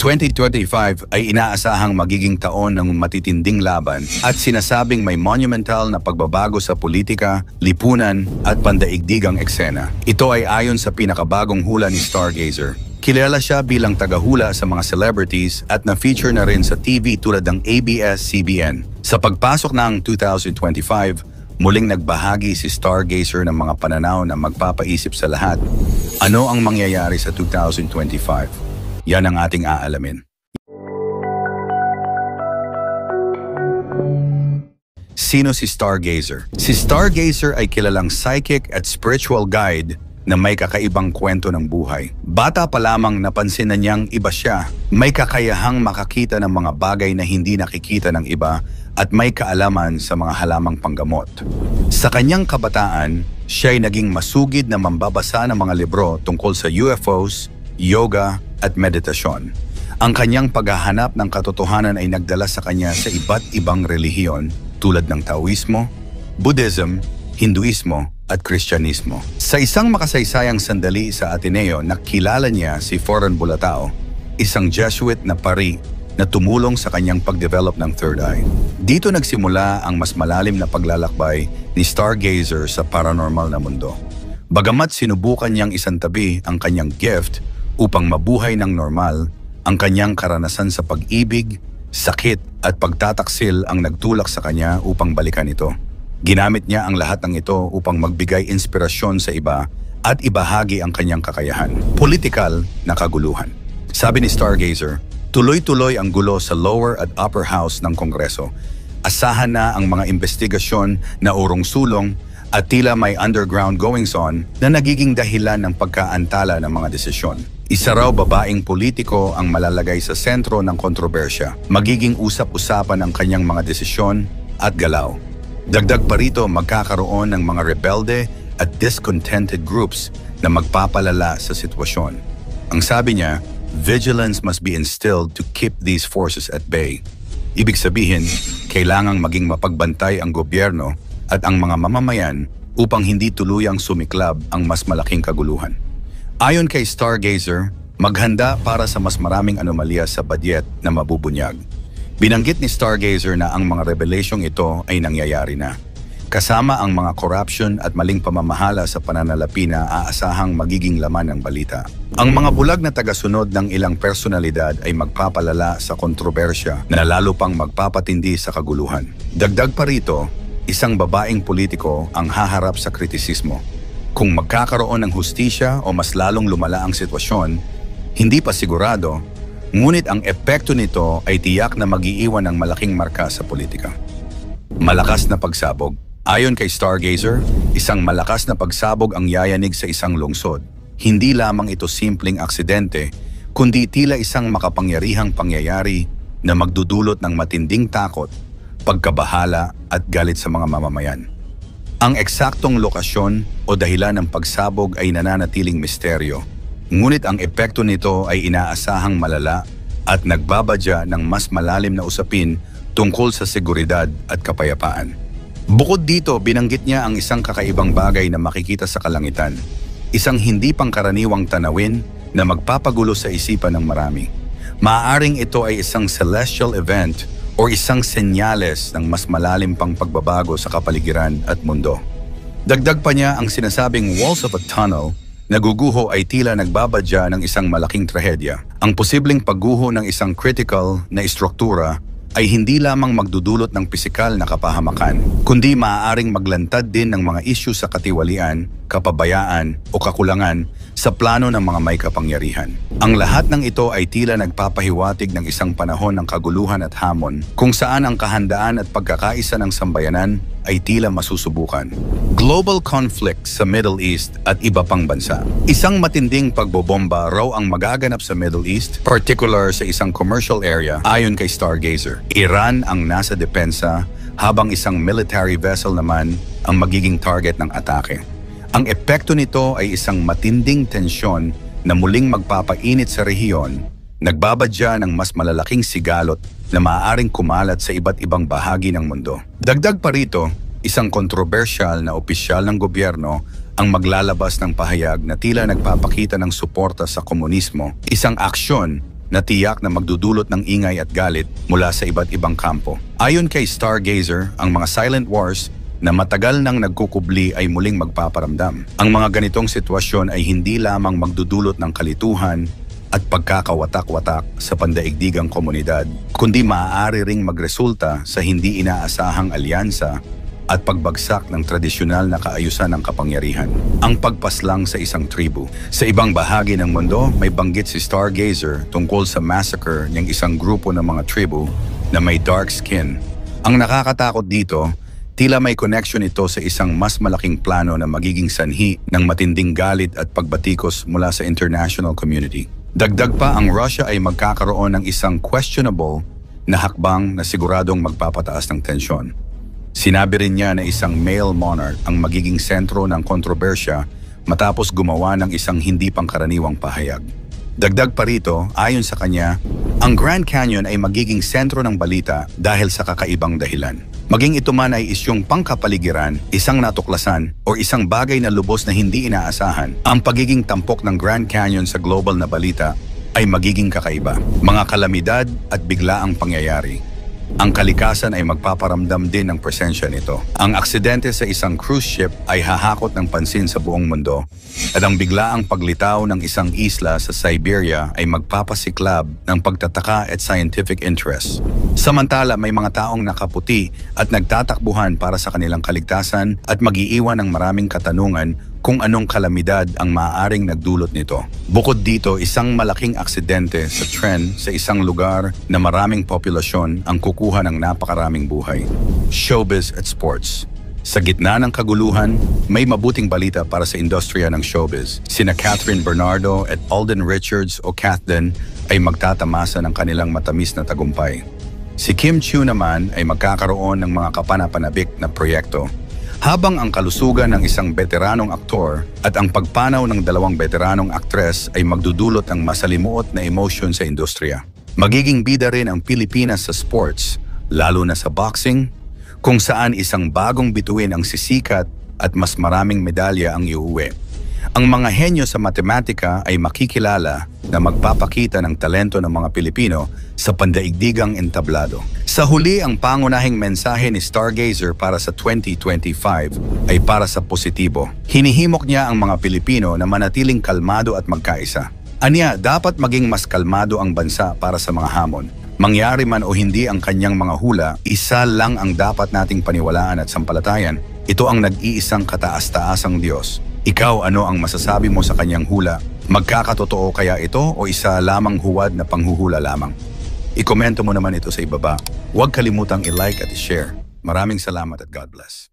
2025 ay inaasahang magiging taon ng matitinding laban at sinasabing may monumental na pagbabago sa politika, lipunan at pandaigdigang eksena. Ito ay ayon sa pinakabagong hula ni Stargazer. Kilala siya bilang tagahula sa mga celebrities at na-feature na rin sa TV tulad ng ABS-CBN. Sa pagpasok ng 2025, muling nagbahagi si Stargazer ng mga pananaw na magpapaisip sa lahat. Ano ang mangyayari sa 2025? Yan ang ating aalamin. Sino si Stargazer? Si Stargazer ay kilalang psychic at spiritual guide na may kakaibang kwento ng buhay. Bata pa lamang napansin na niyang iba siya. May kakayahang makakita ng mga bagay na hindi nakikita ng iba at may kaalaman sa mga halamang panggamot. Sa kanyang kabataan, siya ay naging masugid na mambabasa ng mga libro tungkol sa UFOs, yoga at meditasyon. Ang kanyang paghahanap ng katotohanan ay nagdala sa kanya sa iba't ibang relihiyon tulad ng Taoismo, Buddhism, Hinduismo at Kristyanismo. Sa isang makasaysayang sandali sa Ateneo, nakilala niya si Foran Bulatao, isang Jesuit na pari na tumulong sa kanyang pag-develop ng third eye. Dito nagsimula ang mas malalim na paglalakbay ni Stargazer sa paranormal na mundo. Bagamat sinubukan niyang isantabi ang kanyang gift upang mabuhay ng normal, ang kanyang karanasan sa pag-ibig, sakit at pagtataksil ang nagtulak sa kanya upang balikan ito. Ginamit niya ang lahat ng ito upang magbigay inspirasyon sa iba at ibahagi ang kanyang kakayahan. Politikal na kaguluhan. Sabi ni Stargazer, tuloy-tuloy ang gulo sa lower at upper house ng Kongreso. Asahan na ang mga investigasyon na urong-sulong at tila may underground goings-on na nagiging dahilan ng pagkaantala ng mga desisyon. Isa raw babaeng politiko ang malalagay sa sentro ng kontrobersya. Magiging usap-usapan ang kanyang mga desisyon at galaw. Dagdag pa rito, magkakaroon ng mga rebelde at discontented groups na magpapalala sa sitwasyon. Ang sabi niya, vigilance must be instilled to keep these forces at bay. Ibig sabihin, kailangang maging mapagbantay ang gobyerno at ang mga mamamayan upang hindi tuluyang sumiklab ang mas malaking kaguluhan. Ayon kay Stargazer, maghanda para sa mas maraming anomalya sa badyet na mabubunyag. Binanggit ni Stargazer na ang mga revelasyong ito ay nangyayari na. Kasama ang mga corruption at maling pamamahala sa pananalapi na aasahang magiging laman ng balita. Ang mga bulag na tagasunod ng ilang personalidad ay magpapalala sa kontrobersya na lalo pang magpapatindi sa kaguluhan. Dagdag pa rito, isang babaeng politiko ang haharap sa kritisismo. Kung magkakaroon ng hustisya o mas lalong lumala ang sitwasyon, hindi pa sigurado, ngunit ang epekto nito ay tiyak na mag-iiwan ng malaking marka sa politika. Malakas na pagsabog. Ayon kay Stargazer, isang malakas na pagsabog ang yayanig sa isang lungsod. Hindi lamang ito simpleng aksidente, kundi tila isang makapangyarihang pangyayari na magdudulot ng matinding takot, pagkabahala at galit sa mga mamamayan. Ang eksaktong lokasyon o dahilan ng pagsabog ay nananatiling misteryo, ngunit ang epekto nito ay inaasahang malala at nagbabadya ng mas malalim na usapin tungkol sa seguridad at kapayapaan. Bukod dito, binanggit niya ang isang kakaibang bagay na makikita sa kalangitan, isang hindi pangkaraniwang tanawin na magpapagulo sa isipan ng marami. Maaaring ito ay isang celestial event o isang senyales ng mas malalim pang pagbabago sa kapaligiran at mundo. Dagdag pa niya ang sinasabing walls of a tunnel na guguho ay tila nagbabadya ng isang malaking trahedya. Ang posibleng pagguho ng isang critical na istruktura ay hindi lamang magdudulot ng pisikal na kapahamakan, kundi maaaring maglantad din ng mga isyu sa katiwalian, kapabayaan o kakulangan sa plano ng mga may kapangyarihan. Ang lahat ng ito ay tila nagpapahiwatig ng isang panahon ng kaguluhan at hamon kung saan ang kahandaan at pagkakaisa ng sambayanan ay tila masusubukan. Global conflict sa Middle East at iba pang bansa. Isang matinding pagbobomba raw ang magaganap sa Middle East, particular sa isang commercial area ayon kay Stargazer. Iran ang nasa depensa habang isang military vessel naman ang magiging target ng atake. Ang epekto nito ay isang matinding tensyon na muling magpapainit sa rehiyon, nagbabadya ng mas malalaking sigalot na maaaring kumalat sa iba't ibang bahagi ng mundo. Dagdag pa rito, isang kontrobersyal na opisyal ng gobyerno ang maglalabas ng pahayag na tila nagpapakita ng suporta sa komunismo, isang aksyon na tiyak na magdudulot ng ingay at galit mula sa iba't ibang kampo. Ayon kay Stargazer, ang mga silent wars na matagal nang nagkukubli ay muling magpaparamdam. Ang mga ganitong sitwasyon ay hindi lamang magdudulot ng kalituhan at pagkakawatak-watak sa pandaigdigang komunidad, kundi maaari ring magresulta sa hindi inaasahang alyansa at pagbagsak ng tradisyonal na kaayusan ng kapangyarihan. Ang pagpaslang sa isang tribu. Sa ibang bahagi ng mundo, may banggit si Stargazer tungkol sa massacre ng isang grupo ng mga tribu na may dark skin. Ang nakakatakot dito, tila may connection ito sa isang mas malaking plano na magiging sanhi ng matinding galit at pagbatikos mula sa international community. Dagdag pa, ang Russia ay magkakaroon ng isang questionable na hakbang na siguradong magpapataas ng tensyon. Sinabi rin niya na isang male monarch ang magiging sentro ng kontrobersya matapos gumawa ng isang hindi pangkaraniwang pahayag. Dagdag pa rito, ayon sa kanya, ang Grand Canyon ay magiging sentro ng balita dahil sa kakaibang dahilan. Maging ito man ay isyong pangkapaligiran, isang natuklasan, o isang bagay na lubos na hindi inaasahan, ang pagiging tampok ng Grand Canyon sa global na balita ay magiging kakaiba. Mga kalamidad at biglaang pangyayari. Ang kalikasan ay magpaparamdam din ng presensya nito. Ang aksidente sa isang cruise ship ay hahakot ng pansin sa buong mundo at ang biglaang paglitaw ng isang isla sa Siberia ay magpapasiklab ng pagtataka at scientific interest. Samantala, may mga taong nakaputi at nagtatakbuhan para sa kanilang kaligtasan at mag-iiwan ng maraming katanungan kung anong kalamidad ang maaaring nagdulot nito. Bukod dito, isang malaking aksidente sa trend sa isang lugar na maraming populasyon ang kukuha ng napakaraming buhay. Showbiz at sports. Sa gitna ng kaguluhan, may mabuting balita para sa industriya ng showbiz. Sina Catherine Bernardo at Alden Richards o Kathleen ay magtatamasa ng kanilang matamis na tagumpay. Si Kim Chiu naman ay magkakaroon ng mga kapanapanabik na proyekto. Habang ang kalusugan ng isang veteranong aktor at ang pagpanaw ng dalawang veteranong aktres ay magdudulot ng masalimuot na emosyon sa industriya. Magiging bida rin ang Pilipinas sa sports, lalo na sa boxing, kung saan isang bagong bituin ang sisikat at mas maraming medalya ang iuwi. Ang mga henyo sa matematika ay makikilala na magpapakita ng talento ng mga Pilipino sa pandaigdigang entablado. Sa huli, ang pangunahing mensahe ni Stargazer para sa 2025 ay para sa positibo. Hinihimok niya ang mga Pilipino na manatiling kalmado at magkaisa. Aniya, dapat maging mas kalmado ang bansa para sa mga hamon. Mangyari man o hindi ang kanyang mga hula, isa lang ang dapat nating paniwalaan at sampalatayan. Ito ang nag-iisang kataas-taasang Diyos. Ikaw, ano ang masasabi mo sa kanyang hula? Magkakatotoo kaya ito o isa lamang huwad na panghuhula lamang? I-komento mo naman ito sa ibaba. Huwag kalimutang i-like at i-share. Maraming salamat at God bless.